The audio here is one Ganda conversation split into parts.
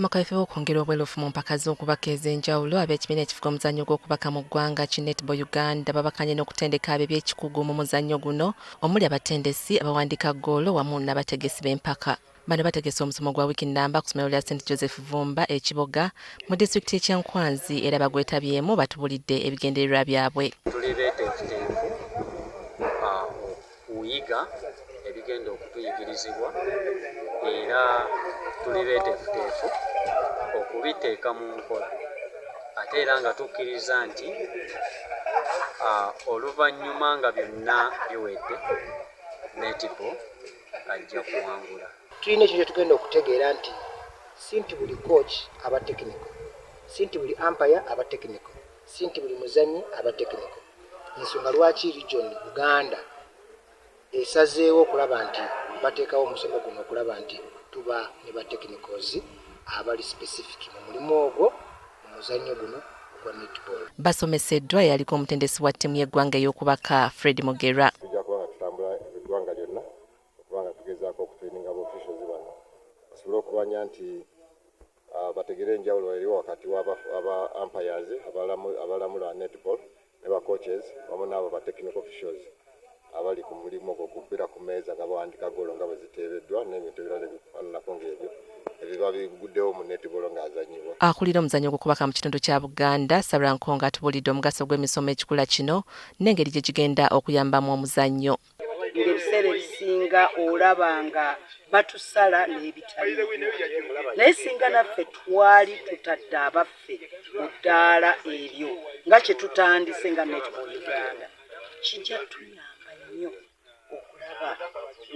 Mu kaweefube w'okwongera obwerufu mu mpaka z'okubaka ez'enjawulo ab'ekibiina ekifuga omuzannyo gw'okubaka mu ggwanga ki Netball Uganda babakanye n'okutendeka ab'ebyekikugu mu muzannyo guno omuli abatendesi abawandiika ggoolo wamu n'abategesi b'empaka. Bano bategese omusomo gwa wiiki nnamba ku ssomero lya St Joseph Vumba e Kiboga mu disitulikiti y'e Kyankwanzi era bagwetabyemu batubulidde ebigendererwa byabwe. Tuli beeteefuteefu okuyiga ebigenda okutuyigirizibwa era tuli beeteefuteefu okubiteeka mu nkola ate era nga tukkiriza nti oluvannyuma nga byonna biwedde Netball ajja kuwangula. Tulina ekyo kye tugenda okutegeera nti si nti buli coach aba technical, si nti buli umpire aba technical, si nti buli muzannyi aba technical. Ensonga lwaki region Buganda esazeewo okulaba nti bateekawo omusomo guno okulaba nti tuba ne ba technicals abali specific mu mulimu ogwo mu muzannyo guno ogwa netball. Basomeseddwa yaliko omutendesi wa ttiimu y'eggwanga ey'okubaka Fred Mogera. Tujja kuba nga tutambula eggwanga lyonna okuba nga tugezaako okutraininga aba-officials bano basobole okulwanya nti bategere enjawulo eriwo wakati w'aba-umpires abalamula netball ne ba-coaches wamu n'abo ba-technical officials abali ku mulimu ogwo okubbira ku meeza nga bawandiika ggoolo nga bwe ziteebeddwa n'ebintu ebirala ebifaananako ng'ebyo ebiba biguddewo mu netball ng'azannyibwa. Akulira omuzannyo gw'okubaka mu kitundu kya Buganda, Sarah Nkonga atubulidde omugaso gw'emisomo ekikula kino n'engeri gye kigenda okuyambamu omuzannyo. Ng'ebiseera ebisinga olaba nga batusala n'ebitali naye singa naffe twali tutadde abaffe mu ddaala eryo nga kye tutandise nga Netball Uganda kijja tuyamba nnyo okulaba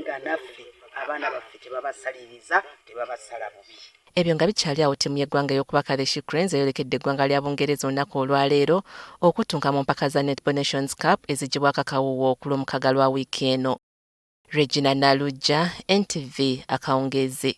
nga naffe abaana baffe tebabasaliriza tebabasala bubi. Ebyo nga bikyali awo ttiimu y'eggwanga ey'okubaka the She Cranes eyolekedde eggwanga lya Bungereza olunaku olwaleero okutunka mu mpaka za Netball Nations Cup eziggyibwako akawuwo ku lw'omukaga lwa wiiki eno. Regina Naluja, NTV Akawungezi.